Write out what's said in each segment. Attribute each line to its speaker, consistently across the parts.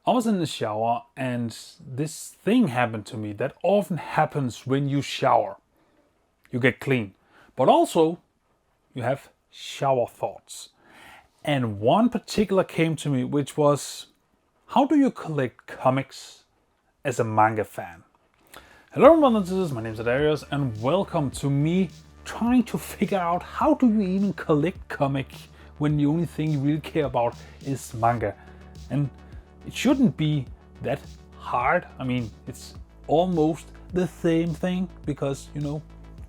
Speaker 1: I was in the shower and this thing happened to me that often happens when you shower. You get clean, but also you have shower thoughts. And one particular came to me, which was, how do you collect comics as a manga fan? Hello brothers and sisters, my name is Daidarius and welcome to me trying to figure out how do you even collect comic when the only thing you really care about is manga. And it shouldn't be that hard. I mean, it's almost the same thing because,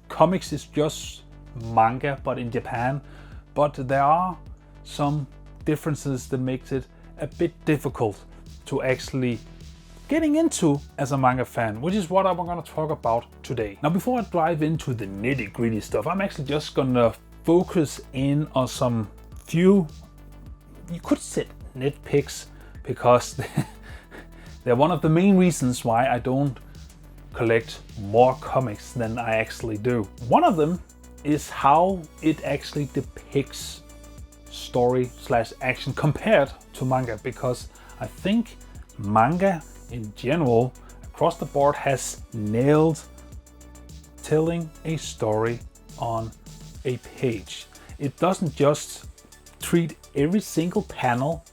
Speaker 1: comics is just manga, but in Japan. But there are some differences that makes it a bit difficult to actually getting into as a manga fan, which is what I'm going to talk about today. Now, before I dive into the nitty-gritty stuff, I'm actually just going to focus in on some few, you could say nitpicks, because they're one of the main reasons why I don't collect more comics than I actually do. One of them is how it actually depicts story/action compared to manga, because I think manga in general across the board has nailed telling a story on a page. It doesn't just treat every single panel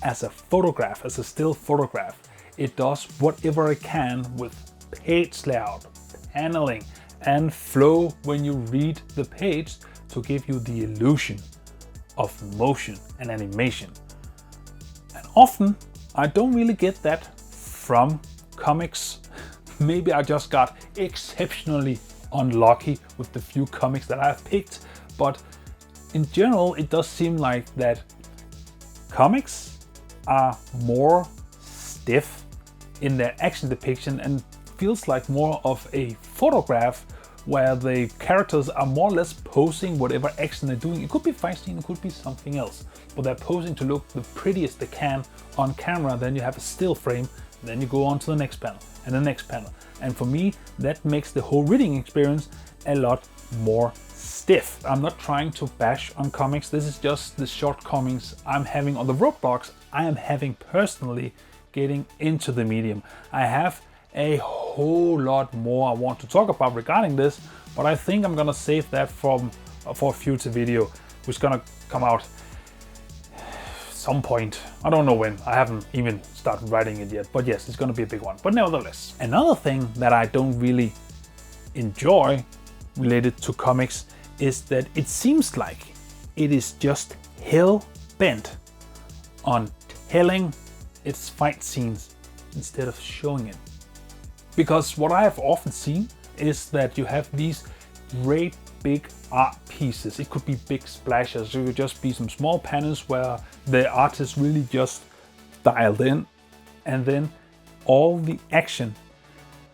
Speaker 1: as a photograph, as a still photograph. It does whatever it can with page layout, paneling, and flow when you read the page to give you the illusion of motion and animation. And often I don't really get that from comics. Maybe I just got exceptionally unlucky with the few comics that I've picked, but in general it does seem like that comics are more stiff in their action depiction and feels like more of a photograph where the characters are more or less posing whatever action they're doing. It could be fight scene, it could be something else, but they're posing to look the prettiest they can on camera. Then you have a still frame, then you go on to the next panel and the next panel. And for me, that makes the whole reading experience a lot more stiff. I'm not trying to bash on comics. This is just the shortcomings I'm having on the roadblocks I am having personally getting into the medium. I have a whole lot more I want to talk about regarding this, but I think I'm gonna save that for a future video, which is gonna come out some point. I don't know when. I haven't even started writing it yet, but yes, it's gonna be a big one. But nevertheless, another thing that I don't really enjoy related to comics is that it seems like it is just hell bent on telling its fight scenes instead of showing it. Because what I have often seen is that you have these great big art pieces. It could be big splashes, it could just be some small panels where the artist really just dialed in, and then all the action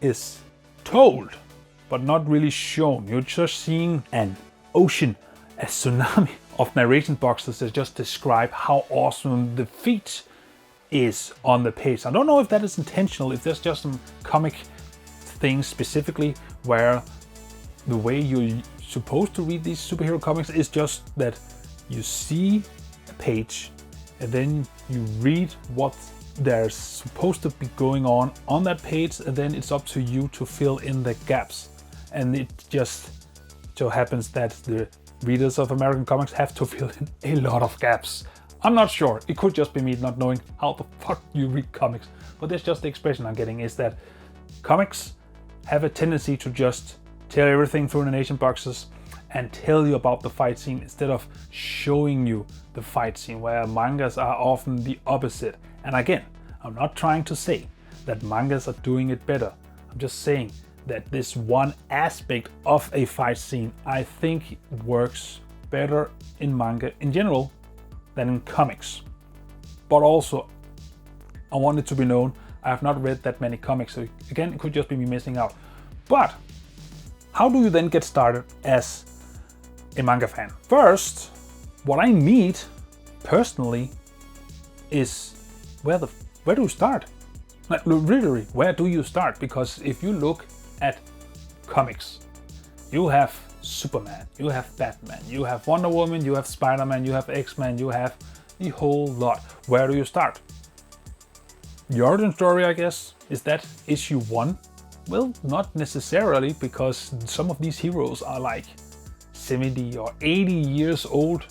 Speaker 1: is told but not really shown. You're just seeing an ocean, a tsunami of narration boxes that just describe how awesome the feat is on the page. I don't know if that is intentional, if there's just some comic things specifically where the way you're supposed to read these superhero comics is just that you see a page and then you read what there's supposed to be going on that page, and then it's up to you to fill in the gaps. And it just so happens that the readers of American comics have to fill in a lot of gaps. I'm not sure. It could just be me not knowing how the fuck you read comics. But that's just the expression I'm getting, is that comics have a tendency to just tell everything through animation boxes and tell you about the fight scene instead of showing you the fight scene, where mangas are often the opposite. And again, I'm not trying to say that mangas are doing it better. I'm just saying that this one aspect of a fight scene I think works better in manga in general than in comics. But also, I want it to be known, I have not read that many comics, so again, it could just be me missing out. But how do you then get started as a manga fan? First, what I need personally is where do you start? Like, literally, where do you start? Because if you look at comics, you have Superman, you have Batman, you have Wonder Woman, you have Spider-Man, you have X-Men, you have the whole lot. Where do you start? The origin story, I guess, is that issue 1? Well, not necessarily, because some of these heroes are like 70 or 80 years old.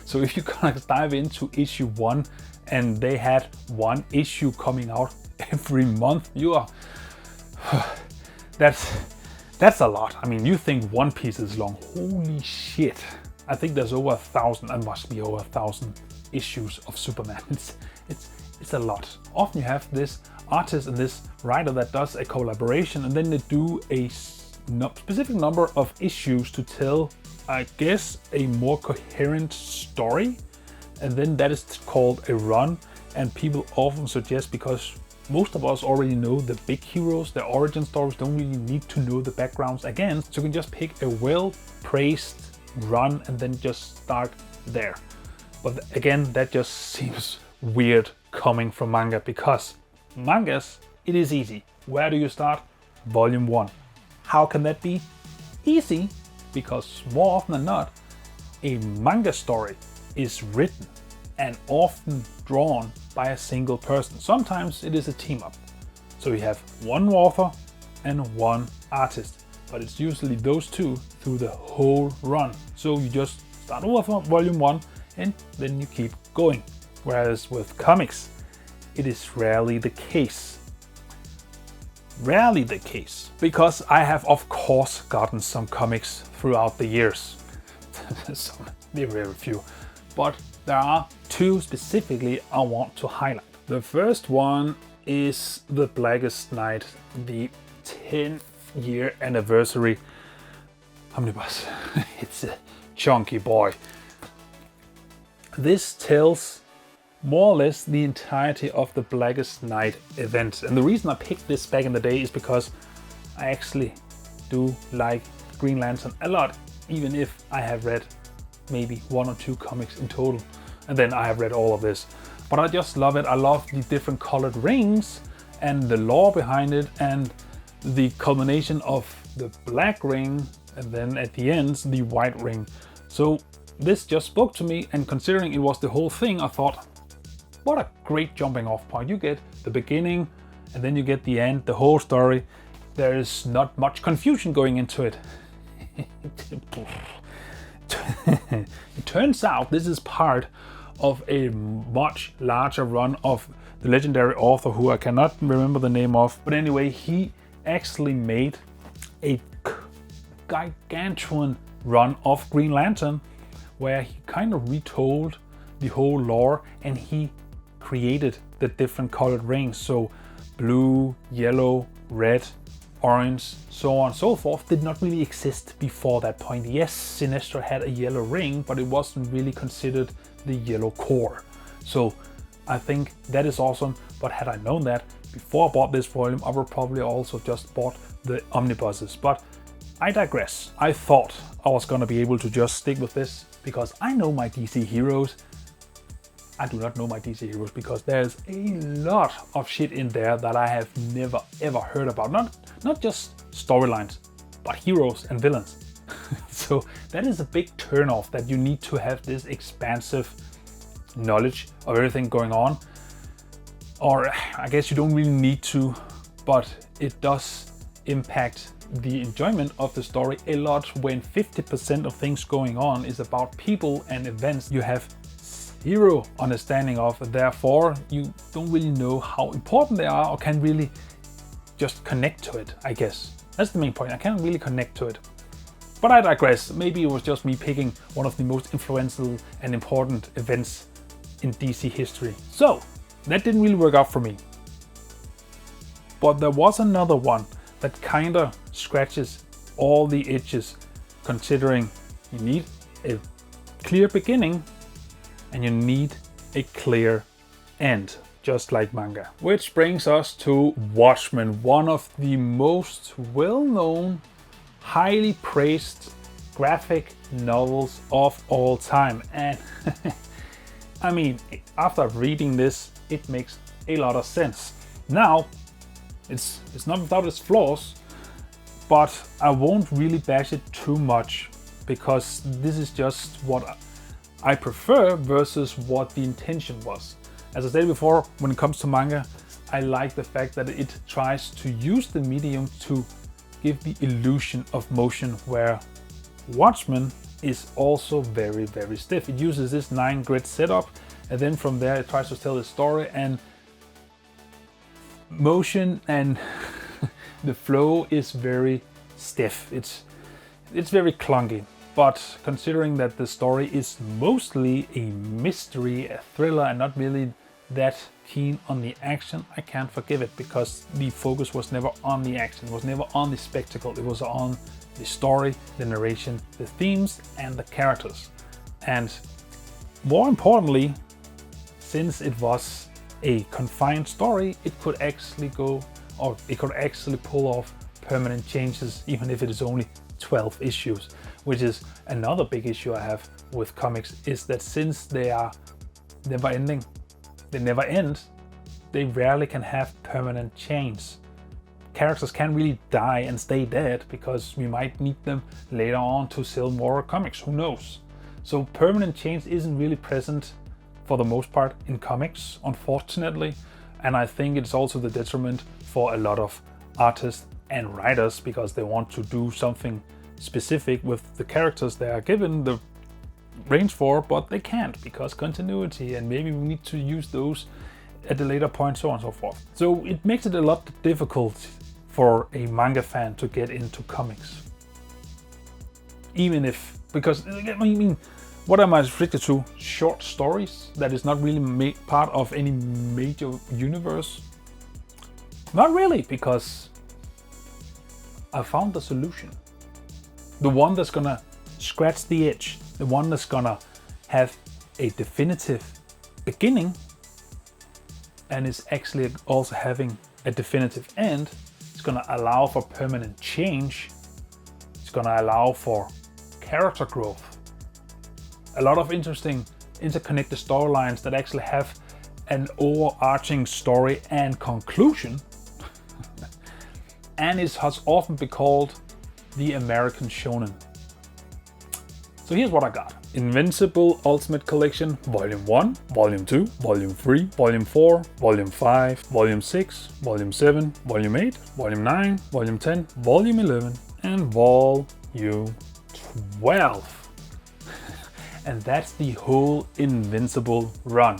Speaker 1: So if you kind of dive into issue 1 and they had one issue coming out every month, you are that's a lot. I mean, you think One Piece is long. Holy shit. I think there's over 1,000, and must be over 1,000 issues of Superman. It's a lot. Often you have this artist and this writer that does a collaboration, and then they do a specific number of issues to tell, I guess, a more coherent story. And then that is called a run. And people often suggest, because most of us already know the big heroes, their origin stories, don't really need to know the backgrounds again. So you can just pick a well-praised run and then just start there. But again, that just seems weird coming from manga, because mangas, it is easy. Where do you start? Volume 1. How can that be easy? Because more often than not, a manga story is written and often drawn by a single person. Sometimes it is a team up. So you have one author and one artist, but it's usually those two through the whole run. So you just start with volume 1 and then you keep going. Whereas with comics, it is rarely the case. Rarely the case, because I have of course gotten some comics throughout the years. Some, very few, but there are two specifically I want to highlight. The first one is The Blackest Night, the 10-year anniversary omnibus. It's a chunky boy. This tells more or less the entirety of the Blackest Night event. And the reason I picked this back in the day is because I actually do like Green Lantern a lot, even if I have read maybe 1 or 2 comics in total. And then I have read all of this. But I just love it. I love the different colored rings and the lore behind it, and the culmination of the black ring, and then at the end, the white ring. So this just spoke to me, and considering it was the whole thing, I thought, what a great jumping off point. You get the beginning and then you get the end, the whole story. There is not much confusion going into it. It turns out this is part of a much larger run of the legendary author who I cannot remember the name of. But anyway, he actually made a gargantuan run of Green Lantern where he kind of retold the whole lore, and he created the different colored rings. So blue, yellow, red, orange, so on and so forth did not really exist before that point. Yes, Sinestro had a yellow ring, but it wasn't really considered the yellow core. So I think that is awesome. But had I known that before I bought this volume, I would probably also just bought the omnibuses. But I digress. I thought I was gonna be able to just stick with this because I know my DC heroes. I do not know my DC heroes because there's a lot of shit in there that I have never ever heard about. Not just storylines, but heroes and villains. So that is a big turnoff, that you need to have this expansive knowledge of everything going on. Or I guess you don't really need to, but it does impact the enjoyment of the story a lot when 50% of things going on is about people and events you have zero understanding of. Therefore, you don't really know how important they are or can really just connect to it, I guess. That's the main point. I can't really connect to it. But I digress. Maybe it was just me picking one of the most influential and important events in DC history. So, that didn't really work out for me. But there was another one that kinda scratches all the itches, considering you need a clear beginning and you need a clear end, just like manga. Which brings us to Watchmen, one of the most well-known, highly praised graphic novels of all time. And I mean, after reading this, it makes a lot of sense. Now, it's not without its flaws, but I won't really bash it too much because this is just what I prefer versus what the intention was. As I said before, when it comes to manga, I like the fact that it tries to use the medium to give the illusion of motion, where Watchmen is also very, very stiff. It uses this 9-grid setup, and then from there it tries to tell the story, and motion and the flow is very stiff. It's very clunky. But considering that the story is mostly a mystery, a thriller, and not really that keen on the action, I can't forgive it, because the focus was never on the action, it was never on the spectacle, it was on the story, the narration, the themes, and the characters. And more importantly, since it was a confined story, it could actually pull off permanent changes, even if it is only 12 issues, which is another big issue I have with comics, is that since they are never ending, they never end, they rarely can have permanent change. Characters can't really die and stay dead, because we might need them later on to sell more comics, who knows. So permanent change isn't really present for the most part in comics, unfortunately, and I think it's also the detriment for a lot of artists and writers, because they want to do something specific with the characters they are given the range for, but they can't, because continuity, and maybe we need to use those at a later point, so on and so forth. So it makes it a lot difficult for a manga fan to get into comics. Even if, because I mean, what am I restricted to? Short stories that is not really part of any major universe? Not really, because I found the solution. The one that's gonna scratch the itch, the one that's gonna have a definitive beginning and is actually also having a definitive end. It's gonna allow for permanent change. It's gonna allow for character growth. A lot of interesting interconnected storylines that actually have an overarching story and conclusion. And it has often been called the American Shonen. So here's what I got. Invincible Ultimate Collection, Volume 1, Volume 2, Volume 3, Volume 4, Volume 5, Volume 6, Volume 7, Volume 8, Volume 9, Volume 10, Volume 11, and Volume 12. And that's the whole Invincible run.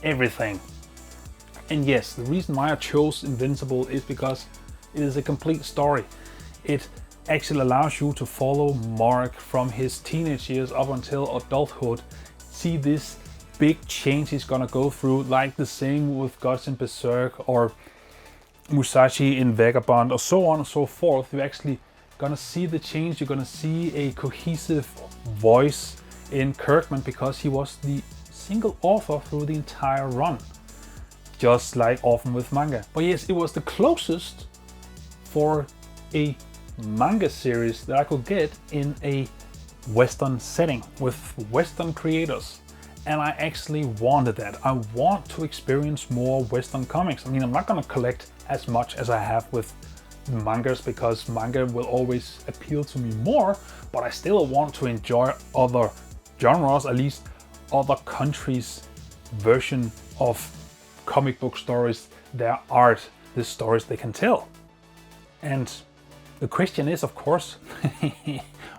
Speaker 1: Everything. And yes, the reason why I chose Invincible is because it is a complete story. It actually allows you to follow Mark from his teenage years up until adulthood, see this big change he's gonna go through, like the same with Guts in Berserk or Musashi in Vagabond, or so on and so forth. You're actually gonna see the change. You're gonna see a cohesive voice in Kirkman, because he was the single author through the entire run, just like often with manga. But yes, it was the closest for a manga series that I could get in a Western setting with Western creators, and I actually wanted that. I want to experience more Western comics. I mean, I'm not gonna collect as much as I have with mangas, because manga will always appeal to me more, but I still want to enjoy other genres, at least other countries' version of comic book stories, their art, the stories they can tell. And the question is, of course,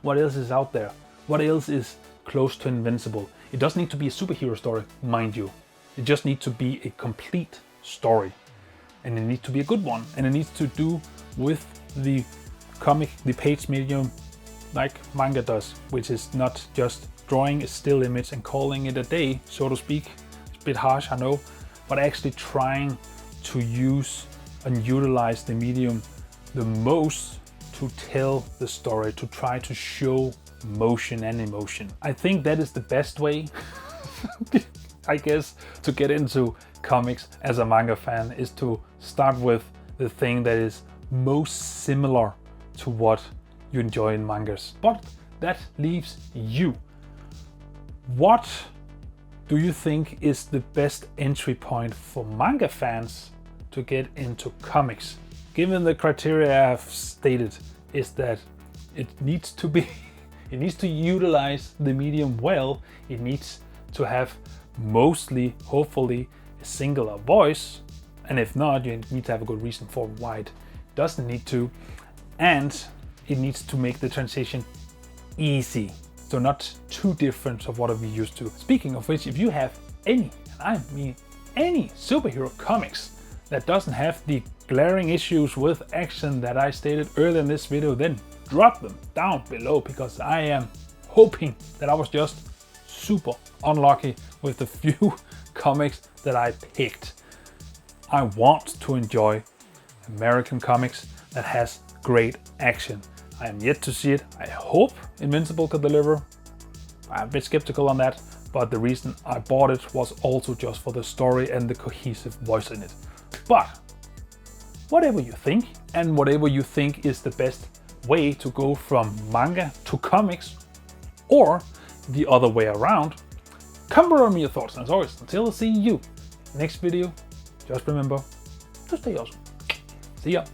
Speaker 1: what else is out there? What else is close to Invincible? It doesn't need to be a superhero story, mind you. It just needs to be a complete story. And it needs to be a good one. And it needs to do with the comic, the page medium, like manga does, which is not just drawing a still image and calling it a day, so to speak. It's a bit harsh, I know, but actually trying to use and utilize the medium the most to tell the story, to try to show motion and emotion. I think that is the best way, I guess, to get into comics as a manga fan, is to start with the thing that is most similar to what you enjoy in mangas. But that leaves you. What do you think is the best entry point for manga fans to get into comics? Given the criteria I have stated, is that it needs to be, it needs to utilize the medium well. It needs to have mostly, hopefully, a singular voice, and if not, you need to have a good reason for why it doesn't need to, and it needs to make the transition easy, so not too different of what we're used to. Speaking of which, if you have any, and I mean any, superhero comics that doesn't have the glaring issues with action that I stated earlier in this video, then drop them down below, because I am hoping that I was just super unlucky with the few comics that I picked. I want to enjoy American comics that has great action. I am yet to see it. I hope Invincible could deliver. I'm a bit skeptical on that, but the reason I bought it was also just for the story and the cohesive voice in it. But whatever you think, and whatever you think is the best way to go from manga to comics, or the other way around, comment on me your thoughts. And as always, until I see you next video, just remember to stay awesome. See ya.